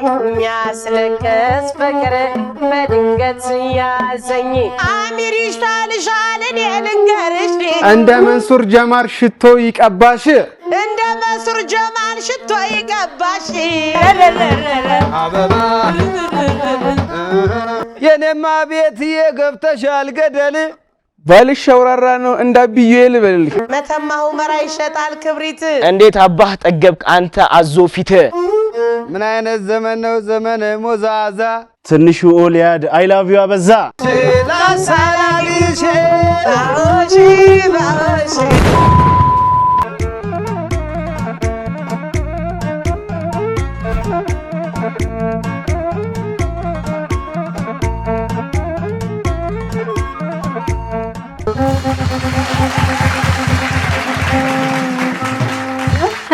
የሚያስለቅስ ፍቅር በድንገት ያዘኝ አሚር ይሻልሻል እኔ ልንገርሽ እንደ መንሱር ጀማል ሽቶ ይቀባሽ እንደ መንሱር ጀማል ሽቶ ይቀባሽ አበባ የኔማ ቤት የገብተሻል ገደል ባልሽ ሸውራራ ነው እንዳብዩ ይልበልሽ መተማው መራ ይሸጣል ክብሪት እንዴት አባህ ጠገብክ አንተ አዞ ፊት ምን አይነት ዘመን ነው ዘመን ሞዛዛ ትንሹ ኦሊያድ አይ ላቭ ዩ አበዛ ላሳላግሽ ባሽ ባሽ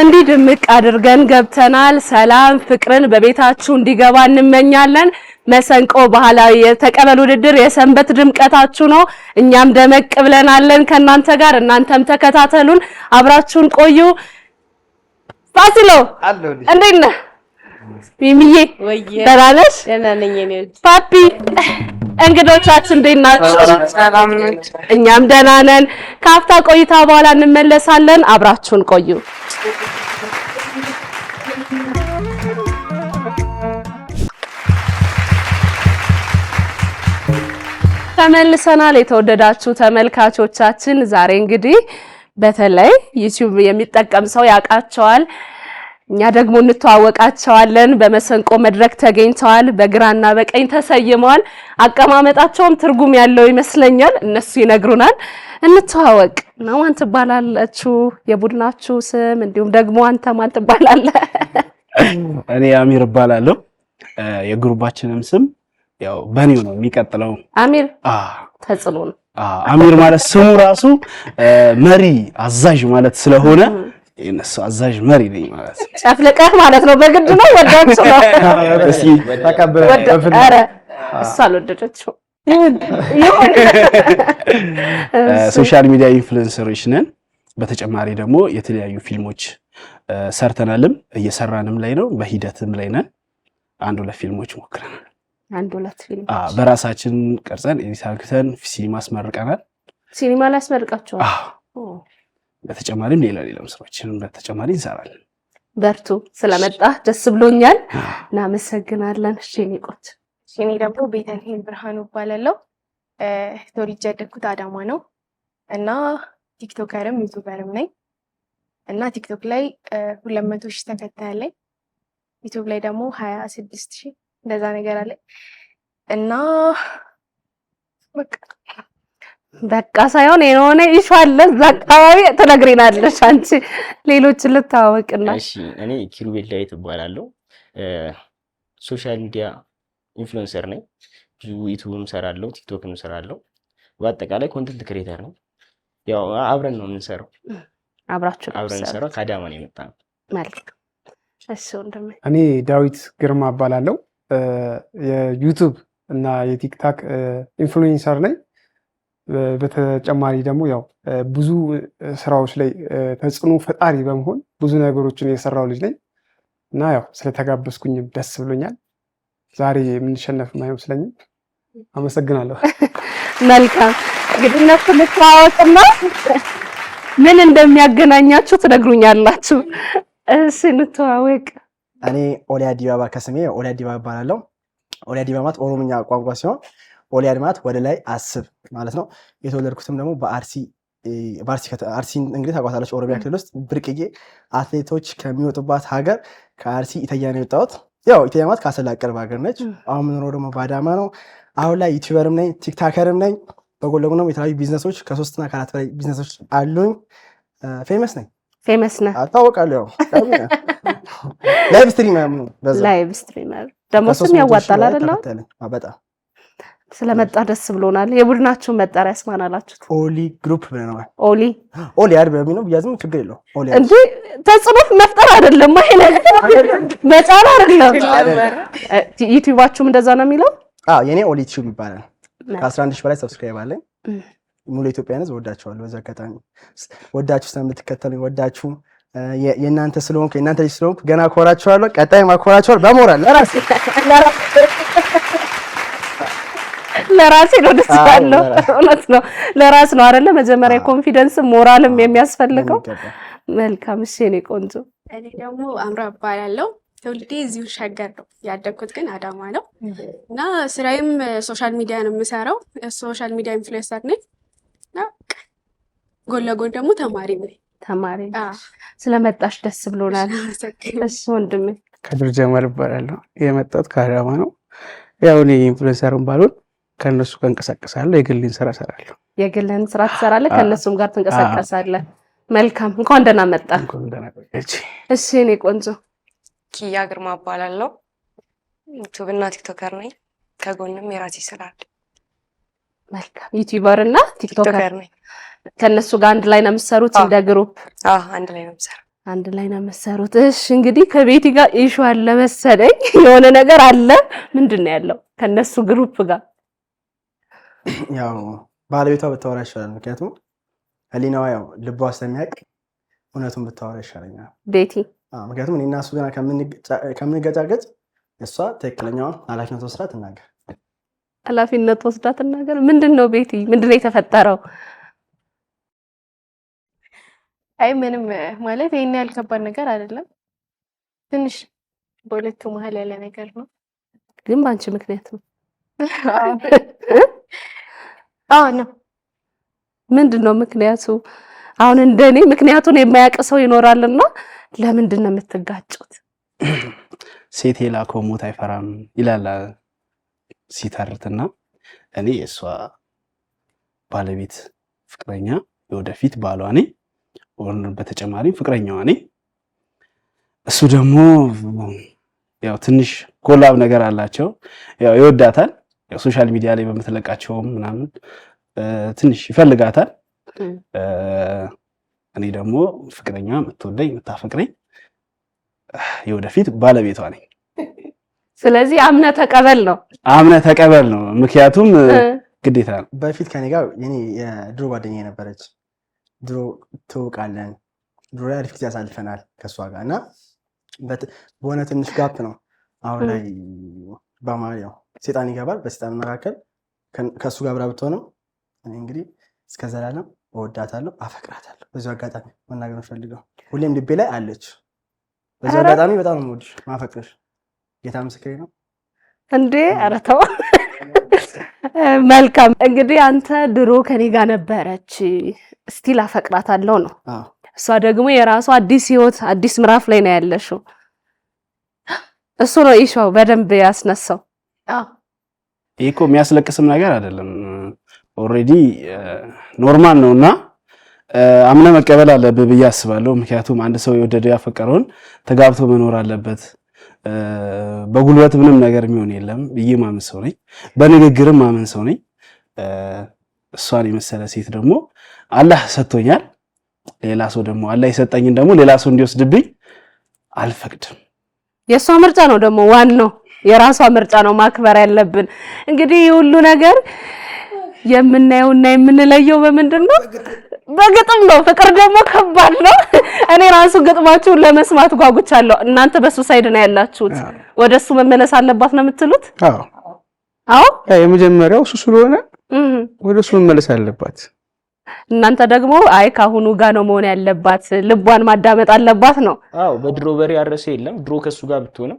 እንዲህ ድምቅ አድርገን ገብተናል ሰላም ፍቅርን በቤታችሁ እንዲገባ እንመኛለን መሰንቆ ባህላዊ የተቀበል ውድድር የሰንበት ድምቀታችሁ ነው እኛም ደመቅ ብለናለን ከናንተ ጋር እናንተም ተከታተሉን አብራችሁን ቆዩ ፋሲሎ እንዴት ነህ ሚሚዬ ደህና ነሽ ደህና ነኝ እኔ ፓፒ እንግዶቻችን እንዴት ናችሁ ሰላም ነን እኛም ደህና ነን ካፍታ ቆይታ በኋላ እንመለሳለን አብራችሁን ቆዩ ተመልሰናል የተወደዳችሁ ተመልካቾቻችን ዛሬ እንግዲህ በተለይ ዩቲዩብ የሚጠቀም ሰው ያቃቸዋል እኛ ደግሞ እንተዋወቃቸዋለን በመሰንቆ መድረክ ተገኝተዋል በግራና በቀኝ ተሰይመዋል አቀማመጣቸውም ትርጉም ያለው ይመስለኛል እነሱ ይነግሩናል እንተዋወቅ ነው አንተ ባላላችሁ የቡድናችሁ ስም እንዲሁም ደግሞ አንተ ማን ትባላለህ እኔ አሚር እባላለሁ የግሩባችንም ስም ያው በኔው ነው የሚቀጥለው አሚር ተጽኖ ነው አሚር ማለት ስሙ ራሱ መሪ አዛዥ ማለት ስለሆነ እነሱ አዛዥ መሪ ነኝ ማለት ጨፍለቀህ ማለት ነው በግድ ነው ወዳችሁ ነው እስኪ ተቀበለ አረ ሳልወደደችው ሶሻል ሚዲያ ኢንፍሉዌንሰሮች ነን በተጨማሪ ደግሞ የተለያዩ ፊልሞች ሰርተናልም እየሰራንም ላይ ነው በሂደትም ላይ ነን አንድ ሁለት ፊልሞች ሞክረናል አንድ ሁለት ፊልም በራሳችን ቀርጸን ኤዲታክተን ሲኒማ አስመርቀናል ሲኒማ ላይ አስመርቃችኋል በተጨማሪም ሌላ ስራዎችን በተጨማሪ እንሰራለን በርቱ ስለመጣ ደስ ብሎኛል እናመሰግናለን እሺ ኒቆት እኔ ደግሞ ቤተልሔም ብርሃኑ እባላለሁ ተወልጄ ያደግኩት አዳማ ነው እና ቲክቶከርም ዩቲዩበርም ነኝ እና ቲክቶክ ላይ 200,000 ተከታይ አለኝ ዩቲዩብ ላይ ደግሞ 26,000 እንደዛ ነገር አለ እና በቃ ሳይሆን የሆነ ኢሹአለ ዘቃዊ ተነግሪናለሽ አንቺ ሌሎች ልታወቅና እሺ እኔ ኪሩቤል ዳዊት እባላለሁ ሶሻል ሚዲያ ኢንፍሉዌንሰር ነኝ ብዙ ዩቲዩብም ሰራለሁ ቲክቶክም ሰራለሁ በአጠቃላይ ኮንተንት ክሬተር ነኝ ያው አብረን ነው የምንሰራው አብራችሁ አብረን ሰራው ከአዳማ ነው የመጣነው መልካም እሺ ወንድሜ እኔ ዳዊት ግርማ እባላለሁ የዩቲዩብ እና የቲክታክ ኢንፍሉዌንሰር ነኝ በተጨማሪ ደግሞ ያው ብዙ ስራዎች ላይ ተጽዕኖ ፈጣሪ በመሆን ብዙ ነገሮችን የሰራው ልጅ ነኝ እና ያው ስለተጋበዝኩኝ ደስ ብሎኛል ዛሬ የምንሸነፍ አይመስለኝም አመሰግናለሁ መልካም እንግዲህ እነሱ ልታወቅና ምን እንደሚያገናኛችሁ ትነግሩኛላችሁ እሺ እንተዋወቅ እኔ ኦሊያድ ዲባባ ከስሜ ኦሊያድ ዲባባ እባላለሁ ኦሊያድ ዲባባ ማለት ኦሮምኛ ቋንቋ ሲሆን ኦሊያድ ማለት ወደ ላይ አስብ ማለት ነው የተወለድኩትም ደግሞ በአርሲ እንግዲህ ታውቃታለች ኦሮሚያ ክልል ውስጥ ብርቅዬ አትሌቶች ከሚወጡባት ሀገር ከአርሲ ኢተያ ነው የወጣሁት ያው ኢተያ ማለት ካሰላ ቅርብ ሀገር ነች አሁን የምኖረው ደግሞ በአዳማ ነው አሁን ላይ ዩቲዩበርም ነኝ ቲክታከርም ነኝ በጎን ለጎን ደግሞ የተለያዩ ቢዝነሶች ከ3 እና ከ4 በላይ ቢዝነሶች አሉኝ ፌመስ ነኝ ፌመስ ነህ አታውቃለሁ ላይቭ ስትሪመር ነው ላይቭ ስትሪመር ደግሞ ስም ያዋጣል አይደል በጣም ስለመጣ ደስ ብሎናል የቡድናችሁ መጣሪያ ያስማናላችሁት ኦሊ ግሩፕ ብለናል ኦሊ አርብ በሚለው ቢያዝም ችግር የለው ኦሊ እንጂ ተጽዕኖ መፍጠር አይደለም ማለት መጫራ አይደለም ዩቲዩባችሁም እንደዛ ነው የሚለው የኔ ኦሊ ቲዩብ ይባላል ከ11,000 በላይ ሰብስክራይብ አለኝ ሙሉ ኢትዮጵያውያን ወዳችኋለሁ በዛ አጋጣሚ ወዳችሁ ስለምትከተሉኝ ወዳችሁ የእናንተ ስለሆንኩ የእናንተ ልጅ ስለሆንኩ ገና አኮራችኋለሁ። ቀጣይ ማኮራችኋለሁ በሞራል ለራሴ ነው ደስ ያለው። እውነት ነው ለራስ ነው አይደለ? መጀመሪያ ኮንፊደንስ ሞራልም የሚያስፈልገው። መልካም እሺ፣ እኔ ቆንጆ። እኔ ደግሞ አምራ እባላለሁ። ትውልዴ እዚሁ ሸገር ነው፣ ያደግኩት ግን አዳማ ነው እና ስራዬም ሶሻል ሚዲያ ነው የምሰራው። ሶሻል ሚዲያ ኢንፍሉዌንሰር ነኝ እና ጎን ለጎን ደግሞ ተማሪ ነኝ። ተማሪ ስለመጣሽ ደስ ብሎናል። እሺ ወንድሜ። ከድር ጀማል እባላለሁ። የመጣሁት ከአዳማ ነው። ያው እኔ ኢንፍሉዌንሰርም ባልሆን ከነሱ ጋር እንቀሳቀሳለሁ። የግልን ስራ እሰራለሁ። የግልን ስራ ትሰራለህ፣ ከነሱም ጋር ትንቀሳቀሳለህ። መልካም፣ እንኳን ደህና መጣ። እሺ እኔ ቆንጆ። ኪያ ግርማ እባላለሁ። ዩቲዩብ እና ቲክቶከር ነኝ። ከጎንም የራሴ ስራ አለ። መልካም። ዩቲዩበር እና ቲክቶከር ነኝ። ከነሱ ጋር አንድ ላይ ነው የምትሰሩት? እንደ ግሩፕ? አንድ ላይ ነው የምሰራው። አንድ ላይ ነው የምትሰሩት። እሺ እንግዲህ ከቤቲ ጋር ኢሹ አለ መሰለኝ፣ የሆነ ነገር አለ። ምንድን ነው ያለው ከነሱ ግሩፕ ጋር? ያው ባለቤቷ ብታወራ ይሻላል። ምክንያቱም ህሊናዋ ያው ልቧ ስለሚያውቅ እውነቱን ብታወራ ይሻለኛል ቤቲ። ምክንያቱም እኔ እና እሱ ገና ከምንገጫገጭ እሷ ትክክለኛውን ኃላፊነት ወስዳ ትናገር። ኃላፊነት ወስዳ ትናገር። ምንድን ነው ቤቲ? ምንድን ነው የተፈጠረው? አይ ምንም ማለት ይሄን ያህል ከባድ ነገር አይደለም። ትንሽ በሁለቱ መሀል ያለ ነገር ነው፣ ግን በአንቺ ምክንያት ነው። ነው። ምንድን ነው ምክንያቱ? አሁን እንደኔ ምክንያቱን የማያውቅ ሰው ይኖራልና ለምንድን ነው የምትጋጩት? ሴት የላከው ሞት አይፈራም ይላል ሲተርትና እኔ እሷ ባለቤት ፍቅረኛ የወደፊት ባሏ ነኝ፣ በተጨማሪ ፍቅረኛዋ ነኝ። እሱ ደግሞ ያው ትንሽ ኮላብ ነገር አላቸው። ያው ይወዳታል፣ ያው ሶሻል ሚዲያ ላይ በምትለቃቸውም ምናምን ትንሽ ይፈልጋታል። እኔ ደግሞ ፍቅረኛ የምትወደኝ የምታፈቅረኝ የወደፊት ባለቤቷ ነኝ። ስለዚህ አምነ ተቀበል ነው። ምክንያቱም ግዴታ ነው። በፊት ከኔ ጋር የኔ የድሮ ጓደኛ የነበረች ድሮ ትውቃለን፣ ድሮ ላይ አሪፍ ጊዜ ያሳልፈናል ከእሷ ጋር እና በሆነ ትንሽ ጋፕ ነው አሁን ላይ በማለት ነው ሴጣን ይገባል። በሴጣን መካከል ከእሱ ጋር አብራ ብትሆንም እኔ እንግዲህ እስከ ዘላለም እወዳታለሁ፣ አፈቅራታለሁ። በዚሁ አጋጣሚ መናገር ፈልገው ሁሌም ልቤ ላይ አለች። በዚሁ አጋጣሚ በጣም ነው የምወድሽ ማፈቅርሽ። ጌታ ምስክሬ ነው እንዴ። ኧረ ተው። መልካም እንግዲህ አንተ ድሮ ከኔ ጋር ነበረች ስቲል አፈቅራታለሁ ነው። እሷ ደግሞ የራሷ አዲስ ህይወት አዲስ ምዕራፍ ላይ ነው ያለሽው። እሱ ነው ኢሹው በደንብ ያስነሳው። ይሄ እኮ የሚያስለቅስም ነገር አይደለም። ኦልሬዲ ኖርማል ነውና አምነ መቀበል አለብህ ብዬ አስባለሁ። ምክንያቱም አንድ ሰው የወደደው ያፈቀረውን ተጋብቶ መኖር አለበት። በጉልበት ምንም ነገር የሚሆን የለም ብዬ ማመን ሰው ነኝ። በንግግርም ማመን ሰው ነኝ። እሷን የመሰለ ሴት ደግሞ አላህ ሰጥቶኛል። ሌላ ሰው ደግሞ አላህ የሰጠኝን ደግሞ ሌላ ሰው እንዲወስድብኝ አልፈቅድም። የሷ ምርጫ ነው ደግሞ ዋናው የራሷ ምርጫ ነው ማክበር ያለብን። እንግዲህ ሁሉ ነገር የምናየውና የምንለየው በምንድን ነው? በግጥም ነው። ፍቅር ደግሞ ከባድ ነው። እኔ ራሱ ግጥማችሁን ለመስማት ጓጉቻለሁ። እናንተ በሱ ሳይድ ነው ያላችሁት። ወደሱ መመለስ አለባት ነው የምትሉት? አዎ የመጀመሪያው እሱ ስለሆነ ወደሱ መመለስ አለባት። እናንተ ደግሞ አይ ካሁኑ ጋር ነው መሆን ያለባት፣ ልቧን ማዳመጥ አለባት ነው። አዎ በድሮ በሬ ያረሰ የለም። ድሮ ከሱ ጋር ብትሆንም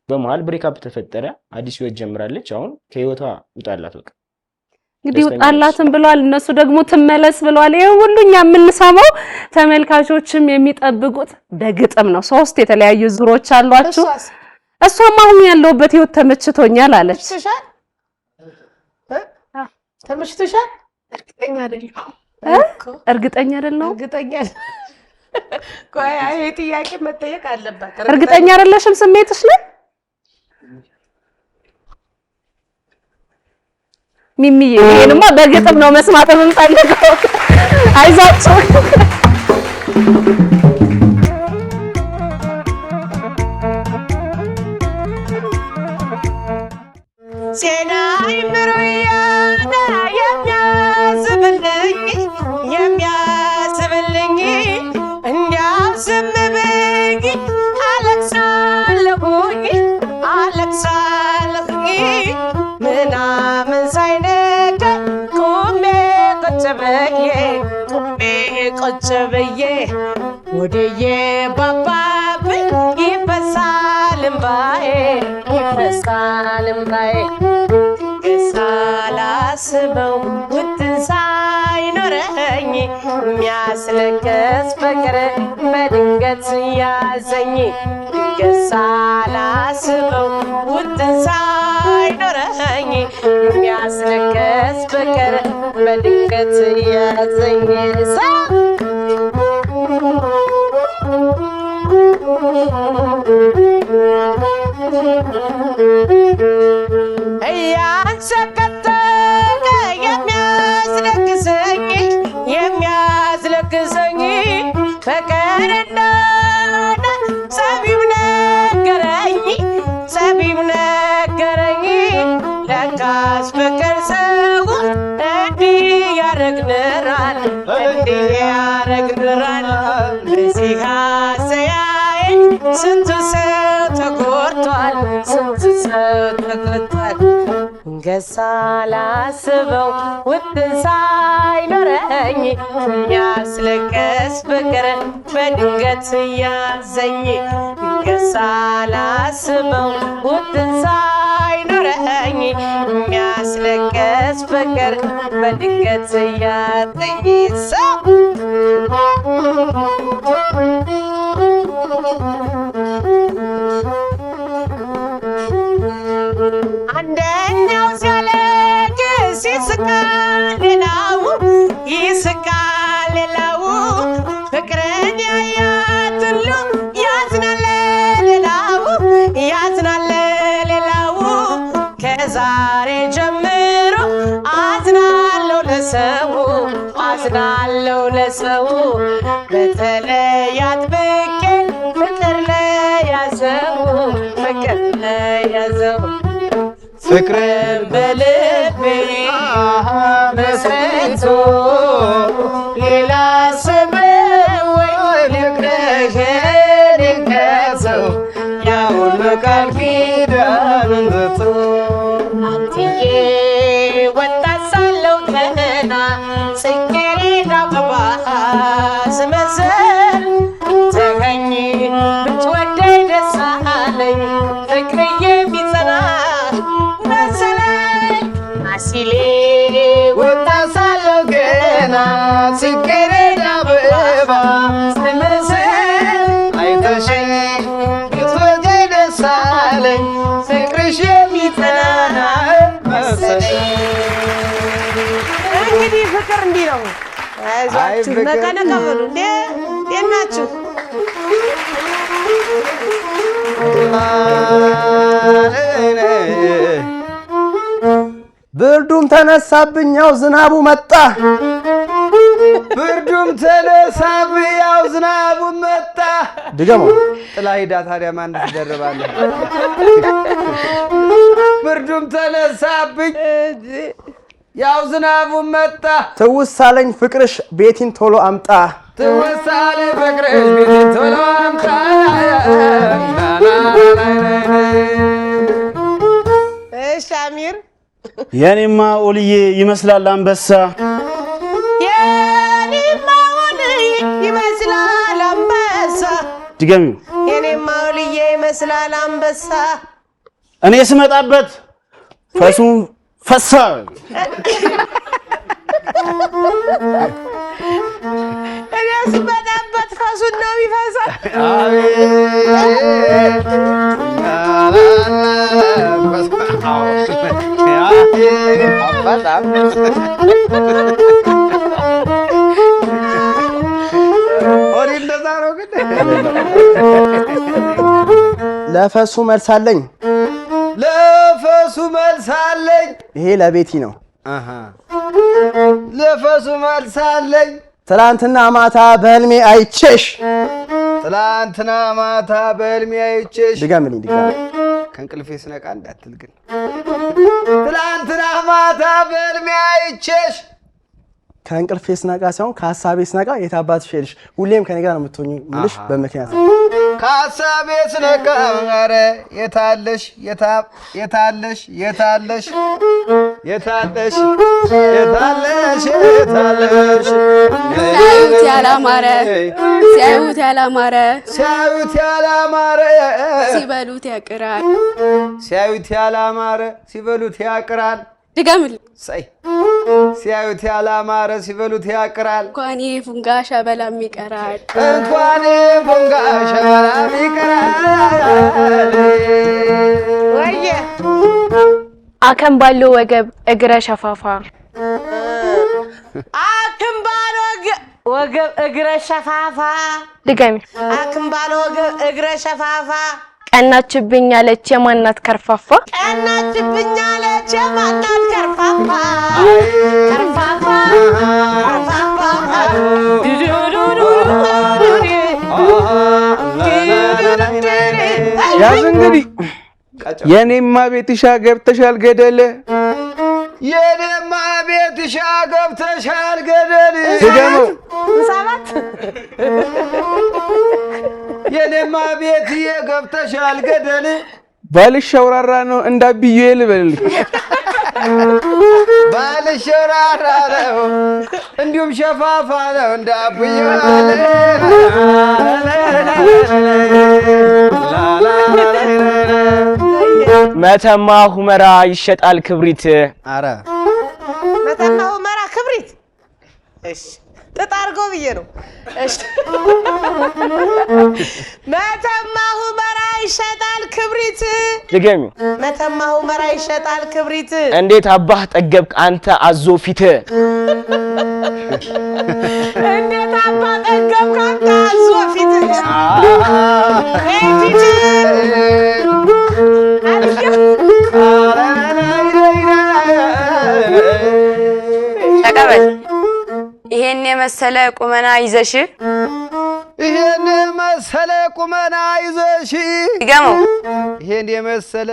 በመሃል ብሬክአፕ ተፈጠረ፣ አዲስ ህይወት ጀምራለች። አሁን ከህይወቷ ውጣላት በቃ። እንግዲህ ውጣላትን ብለዋል፣ እነሱ ደግሞ ትመለስ ብለዋል። ይሄ ሁሉ እኛ የምንሰማው ተመልካቾችም የሚጠብቁት በግጥም ነው። 3 የተለያዩ ዙሮች አሏችሁ። እሷም አሁን ያለውበት ህይወት ተመችቶኛል አለች። ተመችቶሻል? እርግጠኛ አይደለሁ። እርግጠኛ አይደለሁ። ቆይ ይሄ ጥያቄ መጠየቅ አለባት። እርግጠኛ አይደለሽም ስሜትሽ ላይ ሚሚዬ? ይሄንማ በግጥም ነው መስማት የምንፈልገው። አይዛችሁ ዜና ይምሩያና የሚያስብልኝ እንዲያው ዝም ዋልክ ምናምን ሳይነጋ ቁሜ ቁጭ ብዬ ወደዬ ባባብኝ ይፈሳል እምባዬ ሳላስበው ውጥን ሳይኖረኝ የሚያስለቅስ ፍቅር በድንገት ያዘኝ ድንገት ሳላስበው ውጥን ሳይኖረኝ የሚያስለቅስ ፍቅር በድንገት ያዘኝ እያንሰቀጠቀ የሚያስለቅሰኝ ፍቅር እንደሆነ ሰቢብ ነገረኝ ለካስ ፍቅር ሰው እንዲህ ያረግንራል በዚህ አሰያየኝ ስንቱ ሰው ተጎድቷል ገሳ ላስበው ውጥን ሳይኖረኝ የሚያስለቅስ ፍቅር በድንገት ያዘኝ ገሳ ላስበው ውጥን ሳይኖረኝ የሚያስለቅስ ፍቅር በድንገት ያዘኝ ሰው አንደኛው ሲያለቅስ ይስቃል ሌላው ፍቅርን ያያት ሁሉ ያዝናል ሌላው ከዛሬ ጀምሮ አዝናለው ለሰው በተለይ አጥብቄ ፍቅር ለያዘው ፍቅርን በልቤ መስርቶ ሌላ ሰበው ልቅረህን ይንከሰው ያሁሉ ቃል ኪዳንን ትቶ አንትዬ ወጣት ሳለሁ ገና ጽጌረዳ አበባ ስመስል ተገኝ ብትወደኝ ደስ አለኝ ፍቅርዬ ቢጸና ሲሌ ወጣት ሳለሁ ገና ጽጌረዳ አበባ ስመስል አይተሽኝ ብትወደኝ ደስ አለኝ ፍቅርሽ የሚጸና መሰለኝ። እንግዲህ ፍቅር እንዲህ ነው። አይዟችሁ ነቀነቀ በሉ። እንዴት ናችሁ? ብርዱም ተነሳብኝ ያው ዝናቡ መጣ ድገመው ጥላ ሂዳ ታዲያ ማን ትደርባለህ? ብርዱም ተነሳብኝ ያው ዝናቡ መጣ ትውስ አለኝ ፍቅርሽ ቤቲን ቶሎ አምጣ እሺ አሚር የኔማ ኦልዬ ይመስላል አንበሳ ድገሚው የኔማ ኦልዬ ይመስላል አንበሳ እኔ ስመጣበት ፈሱን ፈሳ እኔ ስመጣበት ፈሱን ነው የሚፈሳ ለፈሱ መልሳለኝ ይሄ ለቤቲ ነው ለፈሱ መልሳለኝ ትላንትና ማታ በህልሜ አይቼሽ ድገምልኝ ከእንቅልፌ ስነቃ እንዳትል ግን ትላንትና ማታ በህልሜ አይቼሽ ከእንቅልፌ ስነቃ ሳይሆን ከሀሳቤ ስነቃ የት አባትሽ ሄድሽ ሁሌም ከኔ ጋር ነው የምትሆኚ ምልሽ በምክንያት ከሀሳቤ ስነቀረ የታለሽ የታለሽ የታለሽ የታለሽ የታለሽ የታለሽ ሲያዩት ያላማረ ሲያዩት ያላማረ ሲያዩት ያላማረ ሲበሉት ያቅራል ሲያዩት ያላማረ ሲበሉት ያቅራል ድገምልኝ ሳይ ሲያዩት ያላማረ ሲበሉት ያቅራል እንኳን ፉንጋ ሸበላም ይቀራል እንኳን ፉንጋ ሸበላም ይቀራል ወየ አከም ባለው ወገብ እግረ ሸፋፋ አክም ባለ ወገብ እግረ ሸፋፋ ድገሚ አክም ባለ ወገብ እግረ ሸፋፋ ቀናችብኝ አለች የማናት ከርፋፋ ቀናችብኝ አለች የማናት ከርፋፋ ከርፋፋ ከርፋፋ ያዝ እንግዲህ የኔማ ቤትሻ ገብተሻል ገደል የኔማ ቤትሻ ገብተሻል ገደል ድገመው ሰባት የኔማ ቤት ገብተሻል ገደል ባልሽ አውራራ ነው እንዳብዩ ልበልልኝ ባልሽ አውራራ ነው እንዲሁም ሸፋፋ ነው እንዳብዩ መተማ ሁመራ ይሸጣል ክብሪት አረ መተማ ሁመራ ክብሪት እሺ ጥጥ አድርገው ብዬ ነው እሺ መተማ ሁመራ ይሸጣል ክብሪት ድገሚ መተማ ሁመራ ይሸጣል ክብሪት እንዴት አባህ ጠገብክ አንተ አዞ ፊት እንዴት አባህ ጠገብክ አንተ አዞ ፊት ፊት ተቀበል ይሄን የመሰለ ቁመና ይዘሽ ይሄን የመሰለ ቁመና ይዘሽ ድገመው ይሄን የመሰለ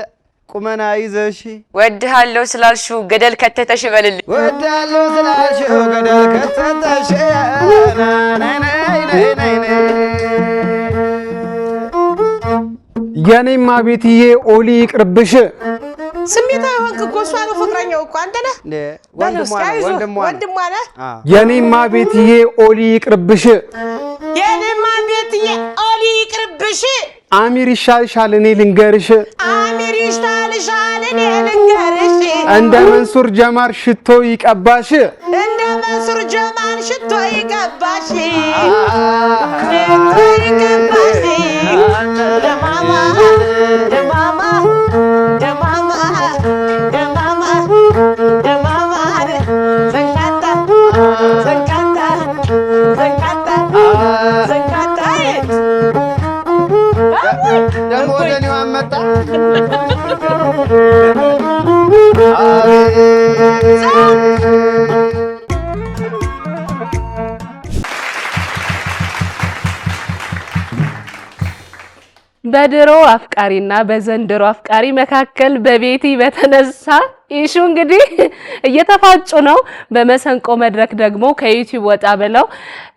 ቁመና ይዘሽ ወድሃለሁ ስላልሽው ገደል ከተተሽ በልልኝ ወድሃለሁ ስላልሽው ገደል ከተተሽ የኔማ ቤትዬ ኦሊ ይቅርብሽ ስሜታዊ ሆንክ እኮ እሷ ነው ፍቅረኛው እኮ አንተ ነህ ወንድሟ ነህ የኔማ ቤትዬ ኦሊ ይቅርብሽ የኔማ ቤትዬ ኦሊ ይቅርብሽ አሚር ይሻልሻል እኔ ልንገርሽ አሚር ይሻልሻል እኔ ልንገርሽ እንደ መንሱር ጀማል ሽቶ ይቀባሽ እንደ መንሱር ጀማል ሽቶ ይቀባሽ ሽቶ ይቀባሽ ደማማ ደማማ ደማማ ደማማ ደማማ ዘንጋታ ዘንጋታ ዘንጋታ ዘንጋታ ደግሞ ወደ እኔው አመጣ በድሮ አፍቃሪና በዘንድሮ አፍቃሪ መካከል በቤቲ በተነሳ ኢሹ እንግዲህ እየተፋጩ ነው። በመሰንቆ መድረክ ደግሞ ከዩቲዩብ ወጣ ብለው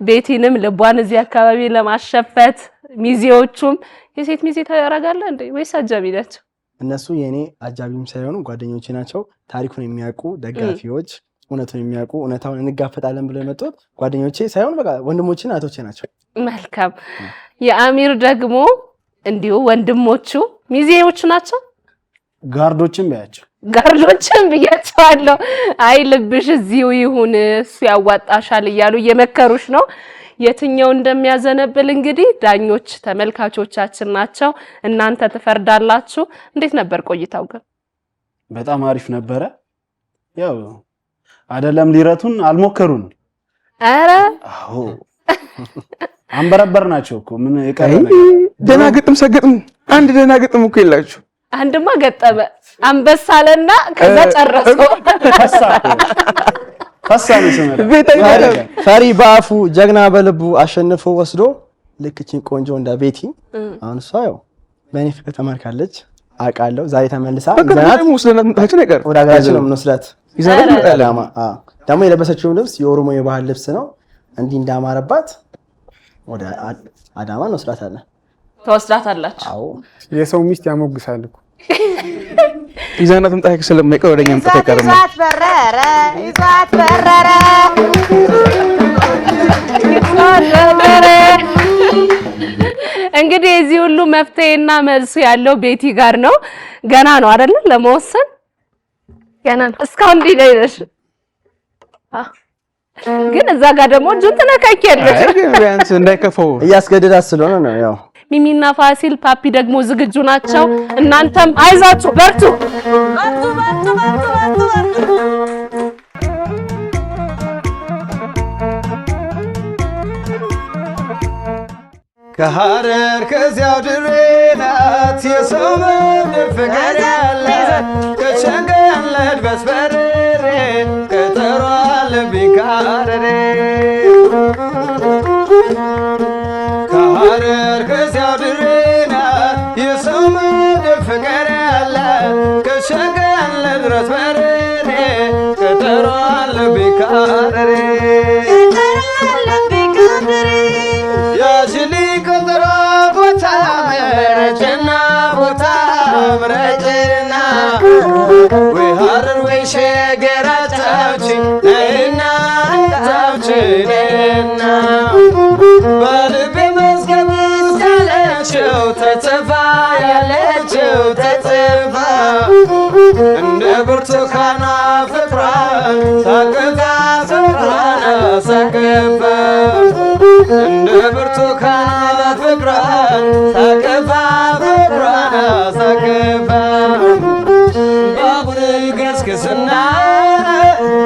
ቤቲንም ልቧን እዚህ አካባቢ ለማሸፈት ሚዜዎቹም የሴት ሚዜ ታደርጋለህ እንዴ ወይስ አጃቢ ናቸው? እነሱ የኔ አጃቢም ሳይሆኑ ጓደኞቼ ናቸው። ታሪኩን የሚያውቁ ደጋፊዎች፣ እውነቱን የሚያውቁ እውነታውን እንጋፈጣለን ብለው የመጡት ጓደኞቼ ሳይሆኑ በቃ ወንድሞቼና እህቶቼ ናቸው። መልካም። የአሚር ደግሞ እንዲሁ ወንድሞቹ ሚዜዎቹ ናቸው። ጋርዶችን በያቸው ጋርዶችን ብያቸዋለሁ። አይ ልብሽ እዚሁ ይሁን እሱ ያዋጣሻል እያሉ እየመከሩሽ ነው። የትኛው እንደሚያዘነብል እንግዲህ ዳኞች ተመልካቾቻችን ናቸው። እናንተ ትፈርዳላችሁ። እንዴት ነበር ቆይታው ግን? በጣም አሪፍ ነበረ። ያው አይደለም ሊረቱን አልሞከሩን። አረ አዎ አንበረበር ናቸው እኮ ምን የቀረ ነገር ደና ግጥም ሰገጥም አንድ ደና ግጥም እኮ የላችሁ። አንድማ ገጠመ አንበሳለና ከዛ ጨረሰው። ፈሳኑ ሰመረ ፈሪ በአፉ ጀግና በልቡ አሸንፎ ወስዶ ልክ እቺን ቆንጆ እንደ ቤቲ አሁን እሷ ያው በእኔ ፍቅር ተማርካለች አውቃለሁ። ዛሬ ተመልሳ ይዘናት ሙስሊም ታችን ነገር ወደ ሀገራችን ነው የምንወስዳት። ይዘናት አዳማ ደግሞ የለበሰችው ልብስ የኦሮሞ የባህል ልብስ ነው። እንዲህ እንዳማረባት ወደ አዳማ እንወስዳታለን። ተወስዳታላችሁ? አዎ የሰው ሚስት ያሞግሳል እኮ ይዛናት ምጣክ ስለማይቀር ወደኛ ምጣክ አይቀርም። ይዟት በረረ ይዟት በረረ እንግዲህ እዚህ ሁሉ መፍትሄና መልሱ ያለው ቤቲ ጋር ነው። ገና ነው አይደል ለመወሰን? ገና ነው። እስካሁን ዲዳይነሽ ግን እዛ ጋር ደግሞ እጁን ትነካኪያለሽ። ቢያንስ እንዳይከፈው እያስገደዳት ስለሆነ ነው። ያው ሚሚና ፋሲል ፓፒ ደግሞ ዝግጁ ናቸው። እናንተም አይዛችሁ በርቱ በርቱ በርቱ በርቱ በርቱ። ከሐረር ከዚያው ድሬ ናት የሰው ምድር ፍቅር ያላት ከሸንገለድ በስበርሬ ቀጠሮ አለብኝ ከሐረሬ ከሐረር ከዚያው ድሬ ናት የሰው ምድር ፍቅር ያላት ከሸንገለድ በስበርሬ ቀጠሮ አለብኝ ከሐረሬ ቀጠሮ ቦታ ምረጭና ቦታ ምረጭና ወይ ሐረር ወይ ሸገር አጫውችኝ ነይና አጫውችኝና በልቤ መዝገብ ውስጥ ያለችው ተጽፋ ያለችው ተጽፋ እንደ ብርቱካኗ ፍቅሯን ሳቅፋ ፍቅሯን ሳቅፋ እንደ ብርቱካን ፍቅሯን ሳቅፋ ፍቅሯን ሳቅፋ ባቡር ገስግስና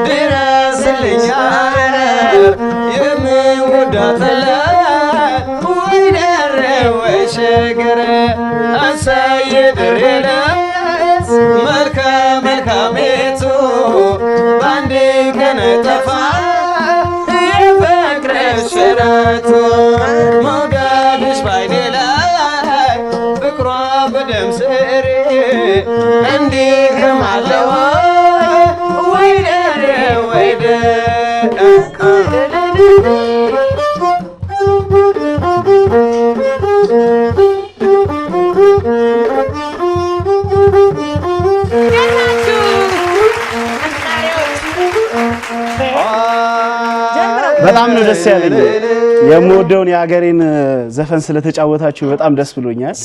ድረስልኝ ሐረር የምወዳት ወይ ደሬ ወይ ሸገር እሰይ ድሬ ደስ መልከ መልካሜቱ በአንድ ቀን ጠፋ ሽረቱ መውደድሽ ባይኔ ላይ ፍቅሯ በደም ስሬ እንዲህ ከማለዋ ወይ ደሬ ወይ በጣም ነው ደስ ያለኝ። የምወደውን የሀገሬን ዘፈን ስለተጫወታችሁ በጣም ደስ ብሎኛል።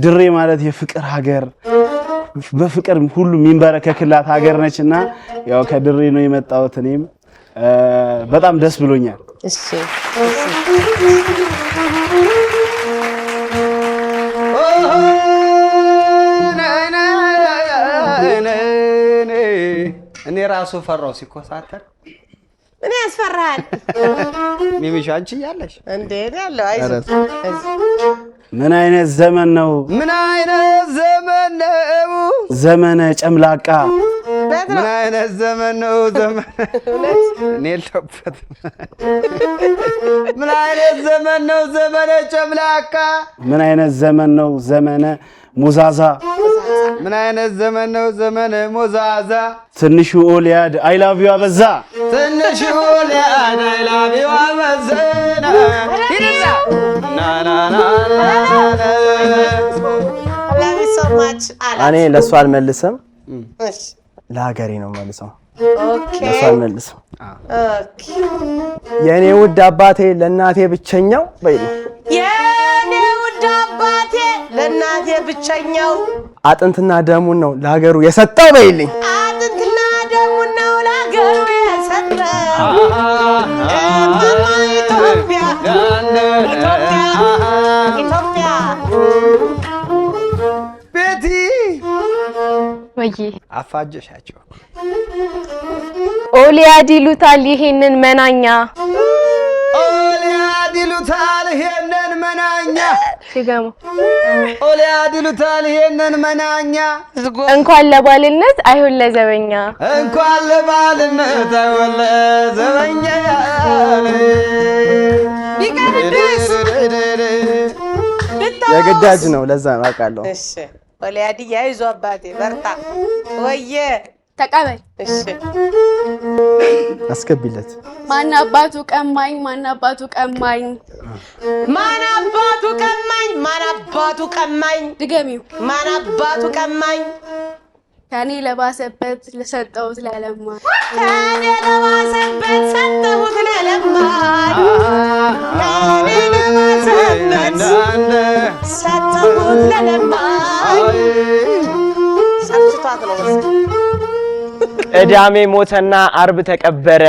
ድሬ ማለት የፍቅር ሀገር፣ በፍቅር ሁሉ የሚንበረከክላት ሀገር ነችና ያው ከድሬ ነው የመጣሁት። እኔም በጣም ደስ ብሎኛል። እሺ እኔ ራሱ ፈራው ሲኮሳተር። ምን ያስፈራል? ሚሚሽ አንቺ ያለሽ እንዴ ያለው አይዞህ። ምን አይነት ዘመን ነው? ምን አይነት ዘመን ነው? ዘመነ ጨምላቃ። ምን አይነት ዘመን ነው? ዘመን እኔ ልተውበት። ምን አይነት ዘመን ነው? ዘመነ ጨምላቃ። ምን አይነት ዘመን ነው? ዘመነ ሞዛዛ። ምን አይነት ዘመን ነው? ዘመነ ሞዛዛ። ትንሹ ኦሊያድ አይ ላቭ ዩ አበዛ። ትንሹ ኦሊያድ አይ ላቭ ዩ አበዛ። እኔ ለእሱ አልመልስም፣ ለሀገሬ ነው መልሰው። ለእሱ አልመልስም። የእኔ ውድ አባቴ ለእናቴ ብቸኛው በይ ነው። የእኔ ውድ አባቴ ለእናቴ ብቸኛው አጥንትና ደሙን ነው ለሀገሩ የሰጠው በይልኝ። አጥንትና ደሙን ነው ለሀገሩ የሰጠው። ኢትዮጵያ ኢትዮጵያ ቤቲ ወይ አፋጀሻቸው። ኦሊያድ ይሉታል ይሄንን መናኛ፣ ኦሊያድ ይሉታል ይሄንን መናኛ። ሲገሙ ኦሊያድ ይሉታል ይሄንን መናኛ። እንኳን ለባልነት አይሆን ለዘበኛ፣ እንኳን ለባልነት አይሆን ለዘበኛ። የግዳጅ ነው፣ ለዛ ነው አውቃለሁ። እሺ ኦሊያድያ ይዞ አባቴ በርታ። ወየ ተቀበል። እሺ አስገቢለት። ማን አባቱ ቀማኝ ማን አባቱ ቀማኝ ማን አባቱ ቀማኝ ማን አባቱ ቀማኝ ድገሚው። ማን አባቱ ቀማኝ ከኔ ለባሰበት ለሰጠሁት ለለማ ከኔ ለባሰበት ሰጠሁት ለለማኝ ከኔ ለባሰበት ሰጠሁት ለለማኝ ሰብስቷት ነው መሰለኝ። ቅዳሜ ሞተና አርብ ተቀበረ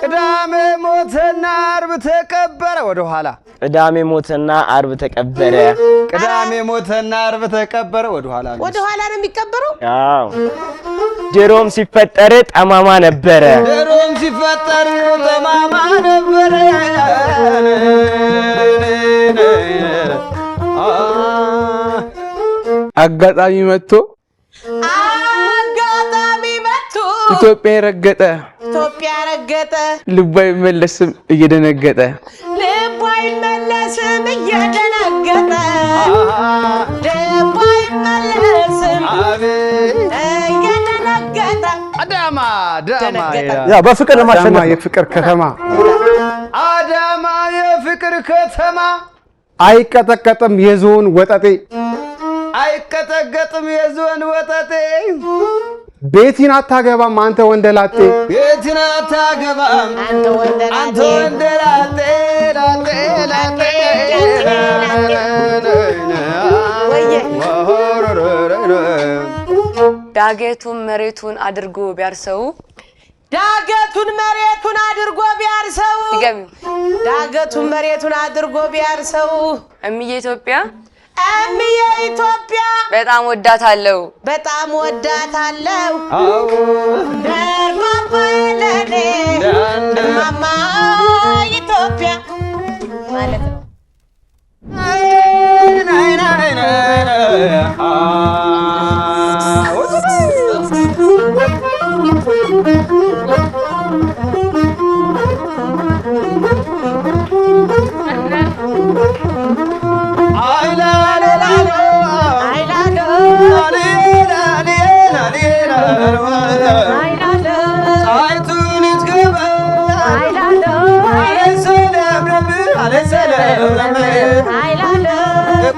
ቅዳሜ ሞተና አርብ ተቀበረ ወደ ኋላ ቅዳሜ ሞተና አርብ ተቀበረ ቅዳሜ ሞተና አርብ ተቀበረ ወደ ኋላ ነው የሚቀበረው። አዎ ድሮም ሲፈጠር ጠማማ ነበረ ድሮም ሲፈጠር ጠማማ ነበረ አጋጣሚ መጥቶ ኢትዮጵያ ረገጠ ልቡ አይመለስም እየደነገጠ ልቡ አይመለስም እየደነገጠ አዳማ ያ በፍቅር ለማሸነፍ የፍቅር ከተማ አዳማ የፍቅር ከተማ አይቀጠቀጥም የዞን ወጠጤ አይቀጠቀጥም የዞን ወጠጤ ቤቲን አታገባም አንተ ወንደላጤ ቤቲን አታገባም አንተ ወንደላጤ ላጤ ዳገቱን መሬቱን አድርጎ ቢያርሰው ዳገቱን መሬቱን አድርጎ ቢያርሰው ዳገቱን መሬቱን አድርጎ ቢያርሰው እምዬ ኢትዮጵያ እምዬ ኢትዮጵያ በጣም ወዳታለሁ ደርባባ ለኔ ማማ ኢትዮጵያ ማለት ነው።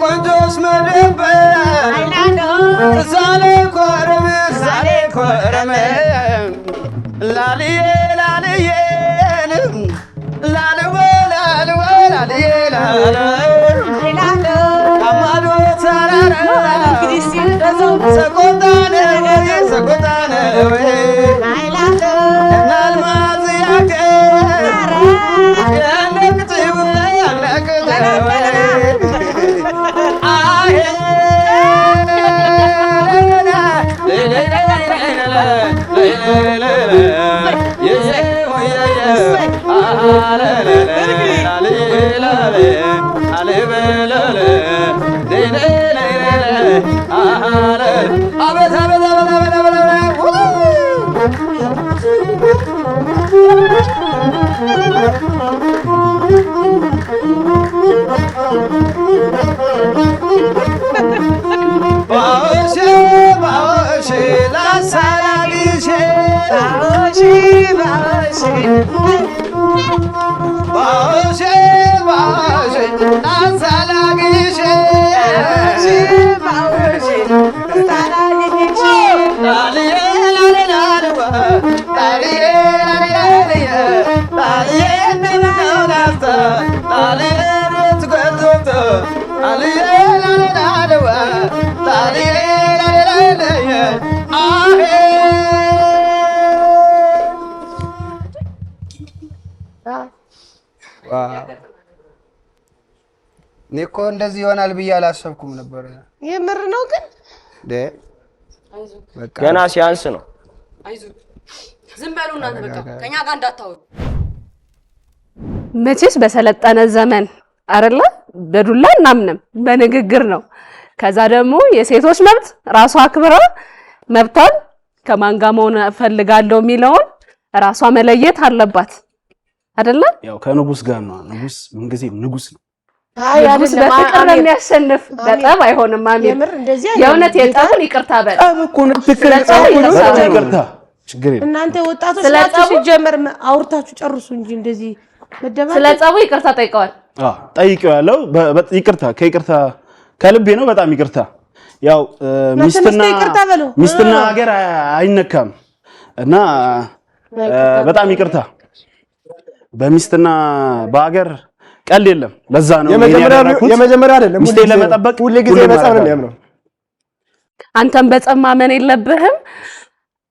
ቆንጆስ መደበር ዛሌ ኮረም ላልዬ አማዶ ተራራ ሰቆጣነ እናልማዝ ያገር ያለቅጥው እኔ እኮ እንደዚህ ይሆናል ብዬ አላሰብኩም ነበር። የምር ነው ግን ገና ሲያንስ ነው። ዝም በሉ እናንተ በቃ ከኛ ጋር እንዳታወሩ። መቼስ በሰለጠነ ዘመን አይደለ በዱላ እናምንም በንግግር ነው። ከዛ ደግሞ የሴቶች መብት ራሷ አክብራ መብቷን ከማን ጋር መሆን ፈልጋለሁ የሚለውን ራሷ መለየት አለባት አይደለ? ያው ከንጉስ ጋር ነው። ንጉስ ምንጊዜም ንጉስ ነው። ንጉስ በፍቅር ነው የሚያሸንፍ። በጠብ አይሆንም አሚር። የምር እንደዚህ የእውነት የጠቡን ይቅርታ በል። ጠብ እኮ ነው ትክክል። ይቅርታ ችግር የለም። እናንተ ወጣቶች ናችሁ ሲጀመር አውርታችሁ ጨርሱ እንጂ እንደዚህ መደባደብ። ስለ ጠቡ ይቅርታ ጠይቀዋል። ጠይቄዋለሁ። ይቅርታ ከይቅርታ ከልቤ ነው። በጣም ይቅርታ። ያው ሚስትና ሀገር አይነካም እና በጣም ይቅርታ። በሚስትና በሀገር ቀልድ የለም። ለዛ ነው የመጀመሪያ አይደለም። ሚስቴን ለመጠበቅ ሁሌ ጊዜ በጸብ ነው የሚያምነው። አንተም በጸብ ማመን የለብህም።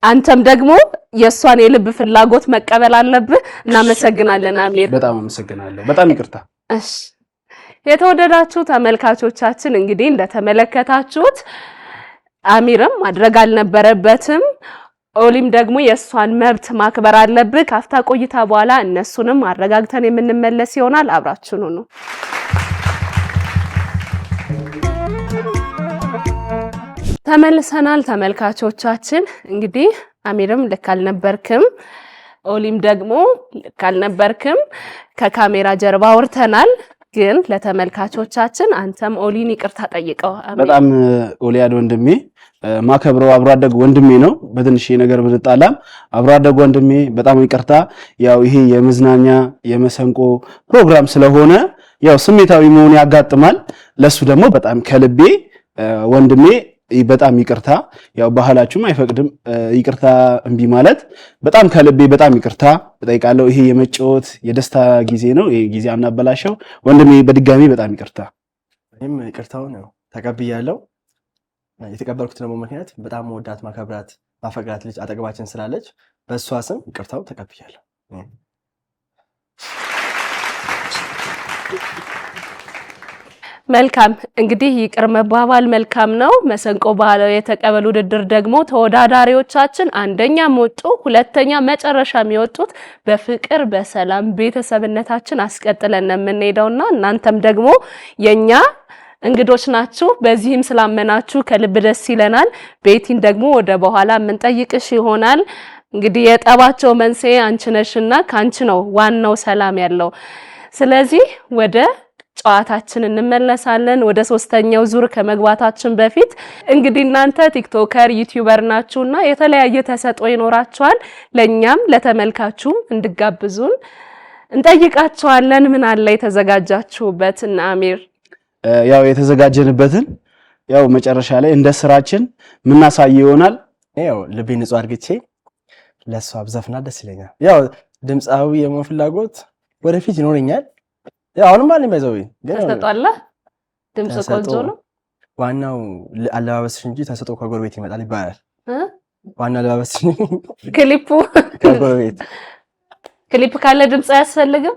አንተም ደግሞ የእሷን የልብ ፍላጎት መቀበል አለብህ። እናመሰግናለን አሚር። በጣም አመሰግናለሁ። በጣም ይቅርታ። እሺ የተወደዳችሁ ተመልካቾቻችን እንግዲህ እንደተመለከታችሁት አሚርም ማድረግ አልነበረበትም። ኦሊም ደግሞ የእሷን መብት ማክበር አለብህ። ካፍታ ቆይታ በኋላ እነሱንም አረጋግተን የምንመለስ ይሆናል። አብራችሁን ሁኑ። ተመልሰናል ተመልካቾቻችን። እንግዲህ አሚርም ልክ አልነበርክም፣ ኦሊም ደግሞ ልክ አልነበርክም። ከካሜራ ጀርባ አውርተናል። ግን ለተመልካቾቻችን አንተም ኦሊን ይቅርታ ጠይቀው። በጣም ኦሊያድ ወንድሜ ማከብረው አብሮ አደግ ወንድሜ ነው። በትንሽ ነገር ብንጣላም አብሮ አደግ ወንድሜ በጣም ይቅርታ። ያው ይሄ የመዝናኛ የመሰንቆ ፕሮግራም ስለሆነ ያው ስሜታዊ መሆን ያጋጥማል። ለሱ ደግሞ በጣም ከልቤ ወንድሜ በጣም ይቅርታ። ያው ባህላችሁም አይፈቅድም ይቅርታ እምቢ ማለት። በጣም ከልቤ በጣም ይቅርታ እጠይቃለሁ። ይሄ የመጫወት የደስታ ጊዜ ነው። ይሄ ጊዜ አናበላሸው። ወንድሜ በድጋሚ በጣም ይቅርታ። እኔም ይቅርታውን ነው ተቀብያለሁ። የተቀበልኩት ደግሞ ምክንያት በጣም መወዳት ማከብራት ማፈቅራት ልጅ አጠገባችን ስላለች በእሷ ስም ይቅርታው ተቀብያለሁ። መልካም እንግዲህ ይቅር መባባል መልካም ነው። መሰንቆ ባህላዊ የተቀበል ውድድር ደግሞ ተወዳዳሪዎቻችን አንደኛ ወጡ፣ ሁለተኛ መጨረሻ የሚወጡት በፍቅር በሰላም ቤተሰብነታችን አስቀጥለን ነው የምንሄደውና እናንተም ደግሞ የኛ እንግዶች ናችሁ። በዚህም ስላመናችሁ ከልብ ደስ ይለናል። ቤቲን ደግሞ ወደ በኋላ የምንጠይቅሽ ይሆናል። እንግዲህ የጠባቸው መንስኤ አንቺ ነሽና ካንቺ ነው ዋናው ሰላም ያለው። ስለዚህ ወደ ጨዋታችን እንመለሳለን። ወደ ሶስተኛው ዙር ከመግባታችን በፊት እንግዲህ እናንተ ቲክቶከር ዩቲዩበር ናችሁና የተለያየ ተሰጥኦ ይኖራችኋል። ለኛም ለተመልካቹም እንድጋብዙን እንጠይቃችኋለን። ምን አለ የተዘጋጃችሁበት? እና አሚር ያው የተዘጋጀንበትን ያው መጨረሻ ላይ እንደ ስራችን ምናሳይ ይሆናል። ያው ልቤ ንጹህ አድርግቼ ለሷ አብዛፍና ደስ ይለኛል። ያው ድምጻዊ የመሆን ፍላጎት ወደፊት ይኖረኛል። ያው አሁንም አለኝ ባይዘው ግን ተሰጧላ። ድምጽ ቆንጆ ነው። ዋናው አለባበስሽ እንጂ ተሰጦ ከጎረቤት ይመጣል ይባላል። ዋናው አለባበስሽ ክሊፑ ከጎረቤት ክሊፕ ካለ ድምጽ አያስፈልግም።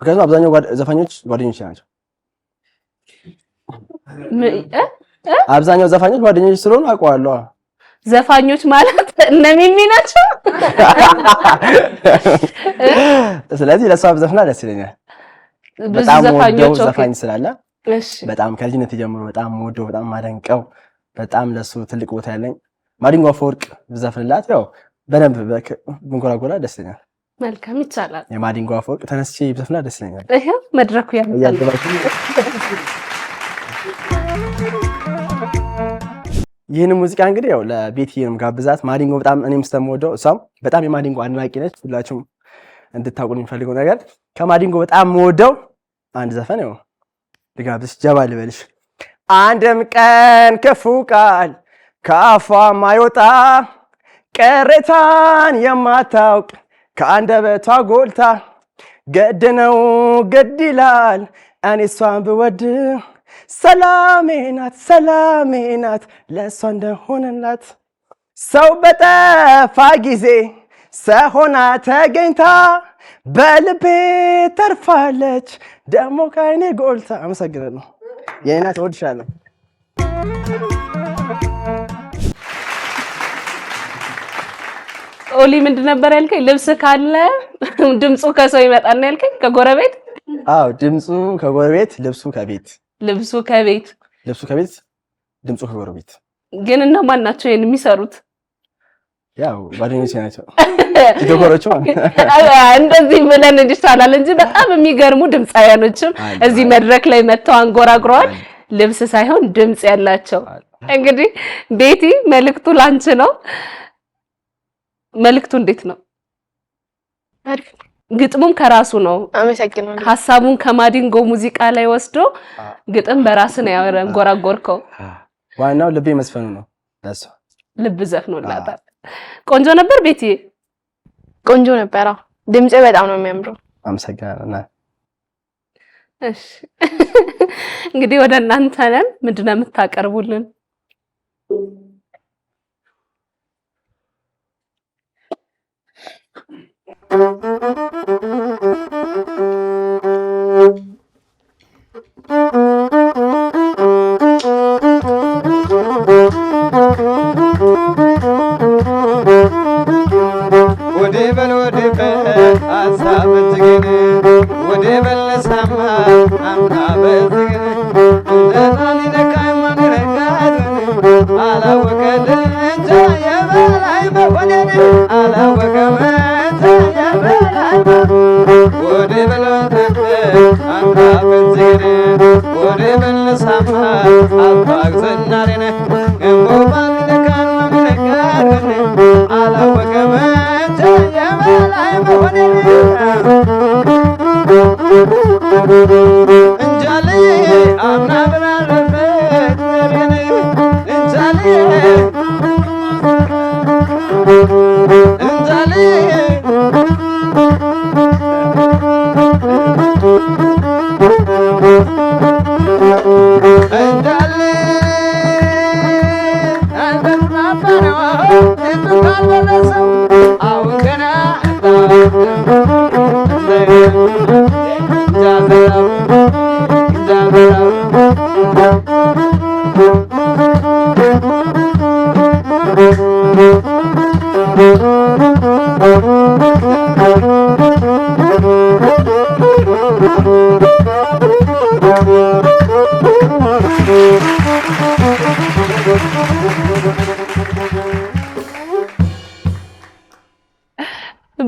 ምክንያቱም አብዛኛው ዘፋኞች ጓደኞች ናቸው። አብዛኛው ዘፋኞች ጓደኞች ስለሆኑ አውቀዋለሁ። ዘፋኞች ማለት እነ ሚሚ ናቸው። ስለዚህ ለሷ ዘፈና ደስ ይለኛል። በጣም ዘፋኞች ዘፋኝ ስላለ በጣም ከልጅነት ጀምሮ በጣም ወደው በጣም ማደንቀው በጣም ለሱ ትልቅ ቦታ ያለኝ ማዲንጎ አፈወርቅ ዘፈንላት ያው በደንብ ብንጎራጎራ ደስ ይለኛል። መልካም ይቻላል። የማዲንጎ አፈወርቅ ተነስቼ ዘፈንላት ደስ ይለኛል። ይሄ መድረኩ ያለው ይህን ሙዚቃ እንግዲህ ያው ለቤቲም ጋብዛት። ማዲንጎ በጣም እኔም ስለምወደው እሷም በጣም የማዲንጎ አድናቂ ነች። ሁላችሁም እንድታውቁ የሚፈልገው ነገር ከማዲንጎ በጣም የምወደው አንድ ዘፈን ያው ልጋብዝሽ፣ ጀባ ልበልሽ። አንድም ቀን ክፉ ቃል ከአፏ ማይወጣ ቅሬታን የማታውቅ ከአንደበቷ ጎልታ ገድ ነው ገድ ይላል እኔ እሷን ብወድ ሰላሜ ናት ለእሷ እንደሆነላት ሰው በጠፋ ጊዜ ሰሆና ተገኝታ በልቤ ተርፋለች ደግሞ ከአይኔ ጎልታ። አመሰግናለሁ የኔ ናት፣ እወድሻለሁ። ኦሊ ምንድን ነበር ያልከኝ? ልብስ ካለ ድምፁ ከሰው ይመጣል ነው ያልከኝ? ከጎረቤት? አዎ ድምፁ ከጎረቤት ልብሱ ከቤት። ልብሱ ከቤት ልብሱ ከቤት ድምፁ ከጎረቤት። ግን እነማን ናቸው ይሄን የሚሰሩት? ያው ጓደኞቼ ናቸው ቲክቶከሮቹ እንደዚህ ብለን እንዲሻላል እንጂ በጣም የሚገርሙ ድምፃውያኖችም እዚህ መድረክ ላይ መጥተው አንጎራጉረዋል። ልብስ ሳይሆን ድምጽ ያላቸው። እንግዲህ ቤቲ መልእክቱ ላንቺ ነው። መልእክቱ እንዴት ነው? ግጥሙም ከራሱ ነው። አመሰግናለሁ። ሐሳቡን ከማዲንጎ ሙዚቃ ላይ ወስዶ ግጥም በራስ ነው ያንጎራጎርከው። ዋናው ልቤ መስፈኑ ነው። ለሷ ልብ ዘፍኖላታል። ቆንጆ ነበር ቤቲ? ቆንጆ ነበር። ድምጽ በጣም ነው የሚያምረው። አመሰግናለሁ። እሺ እንግዲህ ወደ እናንተ ነን። ምንድነው የምታቀርቡልን? ወደ በል ሀሳብ ትግን ወደ በል ሰማ አምና በዝግን እንደናን ነካይ ማንረጋት አላወቀልን እንጃ የበላይ መሆኔን አላወቀም እንጃ የበላይ ወደ በል አምና በዝግን ወደ በል ሰማ አባግ ዘናሬነ እምቦባን ነካን ማንረጋት አላወቀም እንጃሌ አምና ብላለበት እንጃሌ እንጃሌ አንተናፈረው እንትካልበለሰው አሁን ገና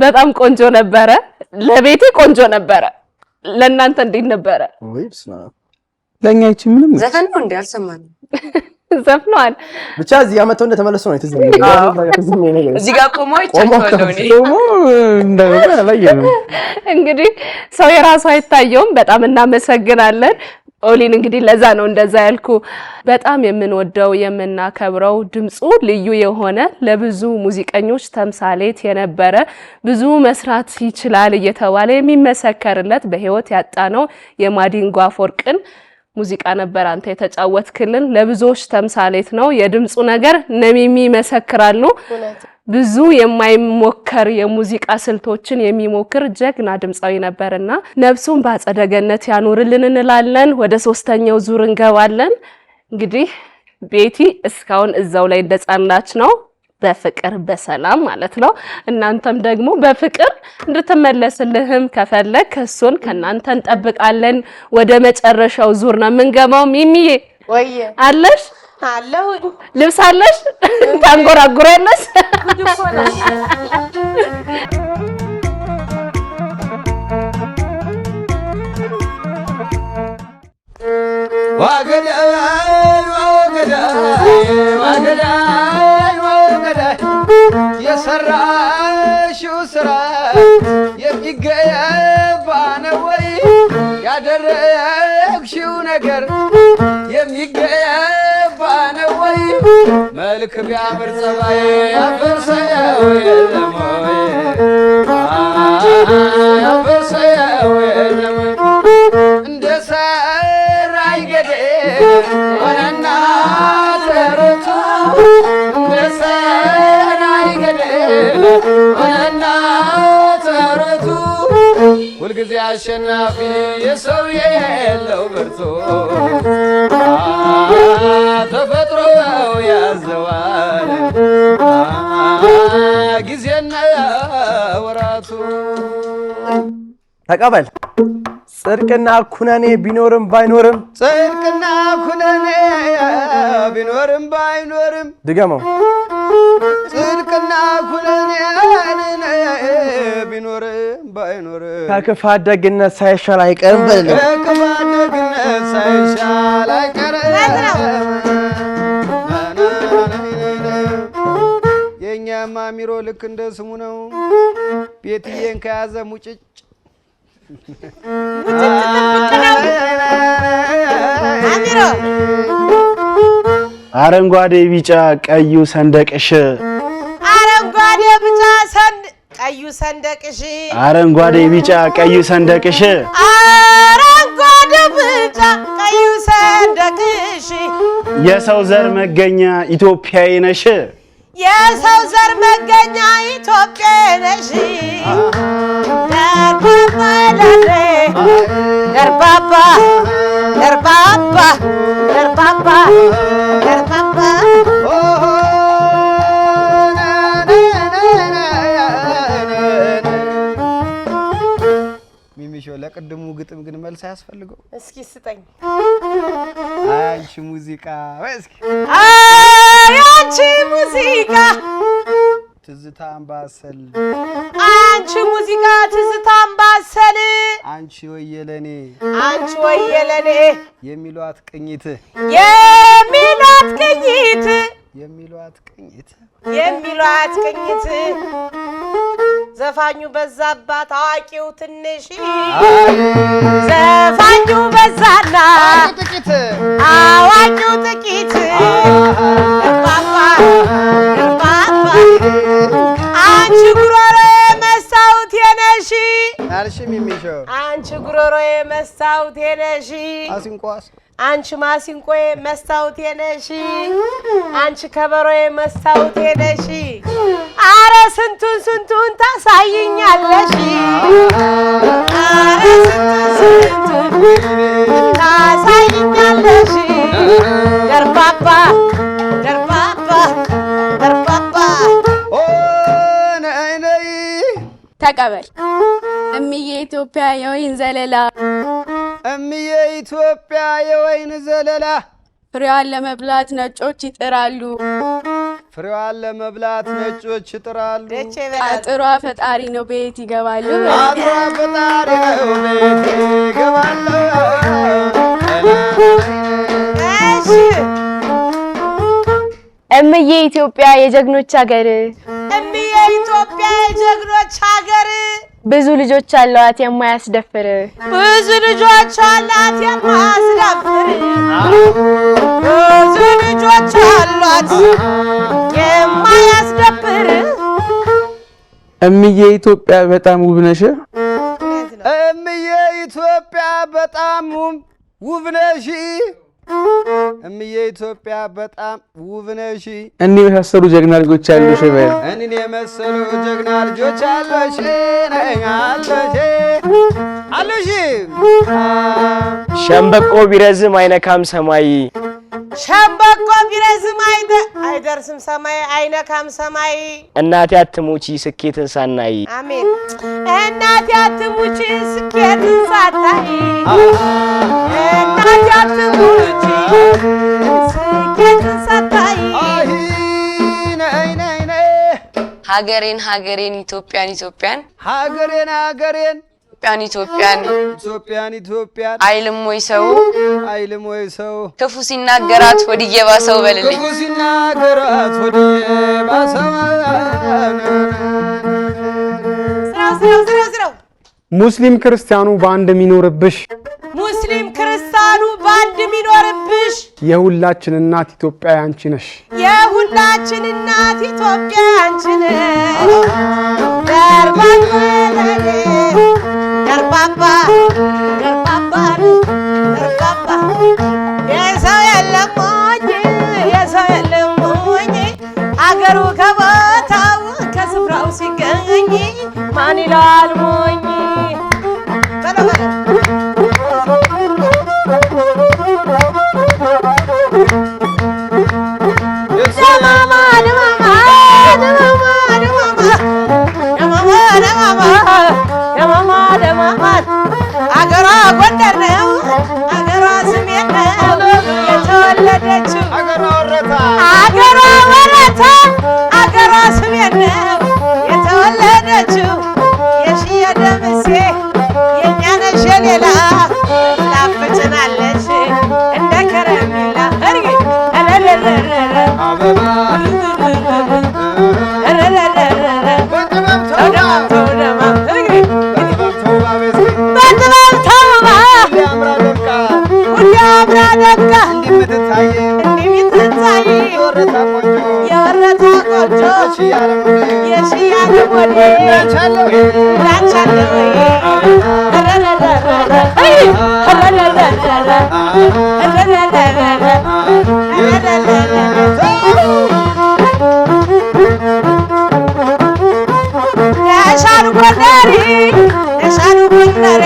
በጣም ቆንጆ ነበረ። ለቤቴ ቆንጆ ነበረ። ለእናንተ እንዴት ነበረ? ወይስ ለኛ እቺ ምንም ዘፈን ነው እንዴ? አልሰማንም። ዘፍነዋል ብቻ እዚህ ጋር መተው እንደተመለሱ ነው የተዘመረ። እዚህ ጋር ቆሞ ይቻቻለው እኔ ቆሞ እንደዛ አላየንም። እንግዲህ ሰው የራሱ አይታየውም። በጣም እናመሰግናለን ኦሊን። እንግዲህ ለዛ ነው እንደዛ ያልኩ። በጣም የምንወደው የምናከብረው ድምጹ ልዩ የሆነ ለብዙ ሙዚቀኞች ተምሳሌት የነበረ ብዙ መስራት ይችላል እየተባለ የሚመሰከርለት በህይወት ያጣነው የማዲንጎ አፈወርቅን ሙዚቃ ነበር አንተ የተጫወትክልን። ለብዙዎች ተምሳሌት ነው። የድምጹ ነገር ነሚሚ ይመሰክራሉ። ብዙ የማይሞከር የሙዚቃ ስልቶችን የሚሞክር ጀግና ድምጻዊ ነበርና ነፍሱን በአጸደ ገነት ያኑርልን እንላለን። ወደ ሶስተኛው ዙር እንገባለን። እንግዲህ ቤቲ እስካሁን እዛው ላይ እንደጻናች ነው፣ በፍቅር በሰላም ማለት ነው። እናንተም ደግሞ በፍቅር እንድትመለስልህም ከፈለክ እሱን ከናንተ እንጠብቃለን። ወደ መጨረሻው ዙር ነው የምንገባው። ሚሚዬ ወይ አለሽ? አለሁ። ልብስ አለሽ? ታንጎራጉራለሽ? የሰራሽው ስራ የሚገባ ነው ወይ? ያደረግሽው ነገር የሚገባ ነው ወይ? መልክ ቢያምር ጸባይ ያፈርሰው የለም ወይ? ያፈርሰው የለም ወይ? እንደ ሰራይ ገዴ ሆነና ተረቱ እንደ ሰራይ ገዴ ሆነና ተረቱ ሁልጊዜ አሸናፊ የሰው የለው ብርቱ ተፈጥሮ ያዘዋል ጊዜና ወራቱ። ተቀበል። ጽድቅና ኩነኔ ቢኖርም ባይኖርም ጽድቅና ኩነኔ ቢኖርም ባይኖርም ድገመው ጽድቅና ኩነኔ ቢኖርም ባይኖርም ከክፋት ደግነት ሳይሻል አይቀርም በል ከክፋት ደግነት ሳይሻል አይቀርም። የእኛማ አሚሮ ልክ እንደ ስሙ ነው። ቤትዬን ከያዘ ሙጭጭ አሚሮ አረንጓዴ ቢጫ ቀዩ ሰንደቅሽ አረንጓዴ ቢጫ ቀዩ ሰንደቅሽ አረንጓዴ ቢጫ ቀዩ ሰንደቅሽ አረንጓዴ ቢጫ ቀዩ ሰንደቅሽ የሰው ዘር መገኛ ኢትዮጵያዊ ነሽ የሰው ዘር መገኛ ኢትዮጵያዊ ነሽ ደርባባ ደርባባ ደርባባ ደርባባ ሚሚሾ ለቅድሙ ግጥም ግን መልስ አያስፈልገው። እስኪ ስጠኝ። አንቺ ሙዚቃ ወይ እስኪ አንቺ ሙዚቃ ትዝታ አምባሰል አንቺ ሙዚቃ ትዝታ አምባሰል አንቺ ወየለኔ አንቺ ወየለኔ የሚሏት ቅኝት የሚሏት ቅኝት የሚሏት ቅኝት የሚሏት ቅኝት ዘፋኙ በዛባት አዋቂው ትንሽ ዘፋኙ በዛና ጥቂት አዋቂው ጥቂት ደርባባ ደርባባ አንቺ ጉሮሮ መስታወት የነሽ አልሽ ሚሚሾ አንቺ ጉሮሮ መስታወት የነሽ አሲንቋስ አንቺ ማሲንቆዬ መስታወቴ ነሽ አንቺ ከበሮዬ መስታወቴ ነሽ አረ ስንቱን ታሳይኛለሽ አረ ስንቱን ታሳይኛለሽ ደርባባ ደርባባ ደርባባ ኦ ነይ ነይ ተቀበል እምዬ ኢትዮጵያ የወይን ዘለላ እምዬ ኢትዮጵያ የወይን ዘለላ ፍሬዋን ለመብላት ነጮች ይጥራሉ ፍሬዋን ለመብላት ነጮች ይጥራሉ አጥሯ ፈጣሪ ነው ቤት ይገባሉ አጥሯ ፈጣሪ ነው ቤት ይገባሉ እሺ እምዬ ኢትዮጵያ የጀግኖች ሀገር እምዬ ኢትዮጵያ የጀግኖች ሀገር ብዙ ልጆች አሏት የማያስደፍር ብዙ ልጆች አላት የማያስደፍር ብዙ ልጆች አሏት የማያስደፍር እምዬ ኢትዮጵያ በጣም ውብ ነሽ እምዬ ኢትዮጵያ በጣም ውብ ነሽ እምዬ ኢትዮጵያ በጣም ውብ ነሽ እኔ የመሳሰሉ ጀግና ልጆች አሉሽ በይ እኔን የመሰሉ ጀግና ልጆች አሉሽ አሉሽ ሸምበቆ ቢረዝም አይነካም ሰማይ ሸምበቆ ቢረዝም አይደርስም ሰማይ አይነካም ሰማይ እናቴ አትሙቺ ስኬትን ሳናይ አሜን እናቴ አትሙቺ ስኬትን ሳታይ እናቴ አትሙቺ ስኬትን ሳታይ ሀገሬን ሀገሬን ኢትዮጵያን ኢትዮጵያን ሀገሬን ሀገሬን ኢትዮጵያን ኢትዮጵያን ኢትዮጵያን አይልም ወይ ሰው አይልም ወይ ሰው ክፉ ሲናገራት ወዲየ ባሰው በልልኝ ክፉ ሲናገራት ወዲየ ባሰው ስራው ሙስሊም ክርስቲያኑ በአንድ የሚኖርብሽ ሙስሊም ክርስቲያኑ በአንድ የሚኖርብሽ የሁላችን እናት ኢትዮጵያ አንቺ ነሽ የሁላችን እናት ኢትዮጵያ አንቺ ነሽ ደርባባ ደርባባ ደርባባ የሰው የለም ሞኝ አገሩ ከቦታው ከስፍራው ሲገኝ ማን ይላል ሞኝ አገሯ ጎንደር ነው አገሯ ስሜት ነው የተወለደችው አገሯ ወረታ ቆንጆ የሽያለ ሞዴ ላንቻለ የሻኑ ጎንደሬ የሻኑ ጎንደሬ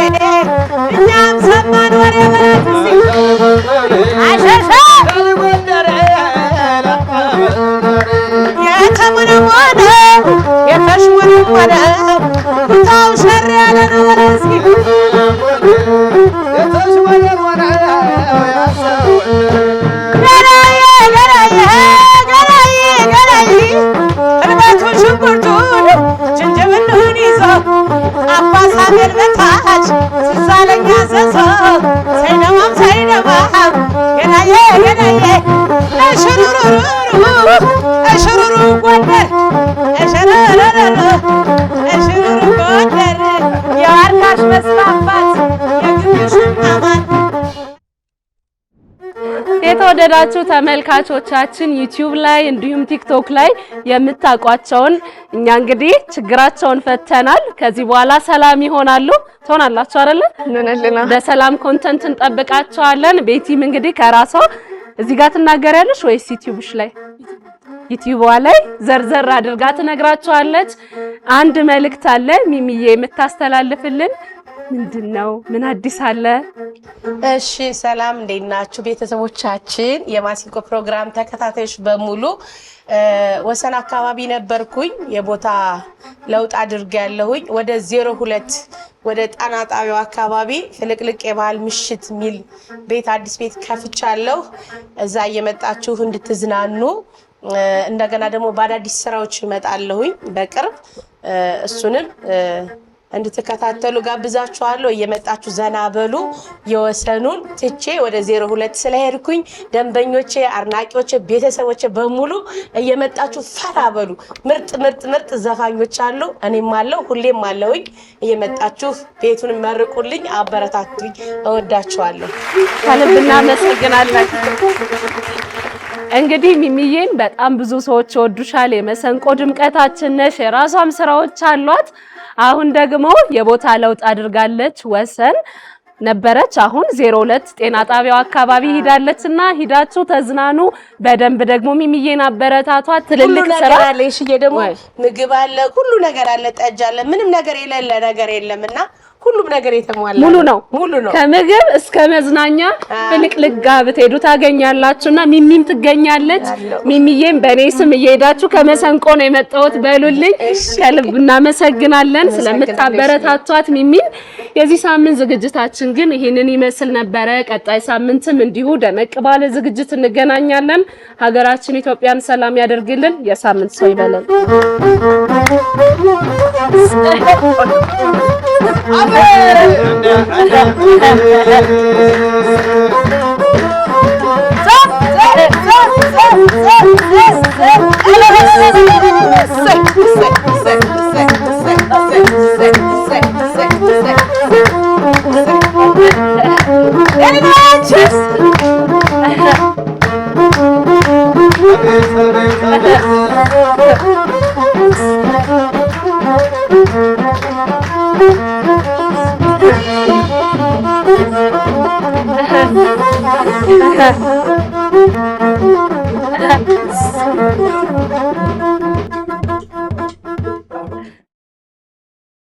እኛም ሰማን ወሬ በላት አሸሻ የተሙንም ሆነ የተሽሙንም ሆነ ኩታው ሸር ያለ ነው እስኪ እርበቱ ሽንኩርቱን ጅንጅብልህን ይዞ አባሳገር በታች ትዛለኛ ዘዞ ሳይደማም ሳይደማም ገናዬ ገናዬ እሽሩሩሩ እሽሩሩ ጎንደር እሽሩሩሩ እሽሩሩ ጎንደር የዋርካሽ መስፋፋት የግብሽ ማማን የተወደዳችሁ ተመልካቾቻችን ዩቲዩብ ላይ እንዲሁም ቲክቶክ ላይ የምታውቋቸውን እኛ እንግዲህ ችግራቸውን ፈተናል። ከዚህ በኋላ ሰላም ይሆናሉ። ትሆናላችሁ አይደለ? በሰላም ኮንተንት እንጠብቃቸዋለን። ቤቲም እንግዲህ ከራሷ እዚህ ጋር ትናገሪያለሽ ወይስ ዩቲዩብሽ ላይ? ዩቲዩብ ላይ ዘርዘር አድርጋ ትነግራቸዋለች። አንድ መልእክት አለ ሚሚዬ የምታስተላልፍልን ምንድነው? ምን አዲስ አለ? እሺ ሰላም እንዴት ናችሁ ቤተሰቦቻችን፣ የማሲንቆ ፕሮግራም ተከታታዮች በሙሉ። ወሰን አካባቢ ነበርኩኝ፣ የቦታ ለውጥ አድርጌያለሁኝ። ወደ 02 ወደ ጣና ጣቢያው አካባቢ ፍልቅልቅ የባህል ምሽት ሚል ቤት አዲስ ቤት ከፍቻለሁ። እዛ እየመጣችሁ እንድትዝናኑ እንደገና ደግሞ በአዳዲስ ስራዎች እመጣለሁኝ በቅርብ እሱንም እንድትከታተሉ ጋብዛችኋለሁ። እየመጣችሁ ዘና በሉ። የወሰኑን ትቼ ወደ 02 ስለሄድኩኝ ደንበኞቼ፣ አድናቂዎቼ፣ ቤተሰቦቼ በሙሉ እየመጣችሁ ፈራ በሉ። ምርጥ ምርጥ ምርጥ ዘፋኞች አሉ፣ እኔም አለው፣ ሁሌም አለውኝ። እየመጣችሁ ቤቱን መርቁልኝ፣ አበረታቱኝ። እወዳችኋለሁ። ከልብ እናመሰግናለን። እንግዲህ ሚሚዬን በጣም ብዙ ሰዎች ይወዱሻል። የመሰንቆ ድምቀታችን ነሽ። የራሷም ስራዎች አሏት። አሁን ደግሞ የቦታ ለውጥ አድርጋለች። ወሰን ነበረች፣ አሁን 02 ጤና ጣቢያው አካባቢ ሂዳለችና ሂዳችሁ ተዝናኑ። በደንብ ደግሞ ሚሚዬን አበረታቷት። ትልልቅ ስራ አለ፣ እሺዬ ደግሞ ምግብ አለ፣ ሁሉ ነገር አለ፣ ጠጅ አለ፣ ምንም ነገር የሌለ ነገር የለምና ሁሉም ነገር የተሟላ ሙሉ ነው። ከምግብ እስከ መዝናኛ ፍልቅልቅ ጋር ብትሄዱ ታገኛላችሁና ሚሚም ትገኛለች። ሚሚዬም በኔ ስም እየሄዳችሁ ከመሰንቆ ነው የመጣሁት በሉልኝ። ከልብ እናመሰግናለን ስለምታበረታቷት ሚሚን። የዚህ ሳምንት ዝግጅታችን ግን ይሄንን ይመስል ነበረ። ቀጣይ ሳምንትም እንዲሁ ደመቅ ባለ ዝግጅት እንገናኛለን። ሀገራችን ኢትዮጵያን ሰላም ያደርግልን። የሳምንት ሰው ይበለን። Ha ha ha.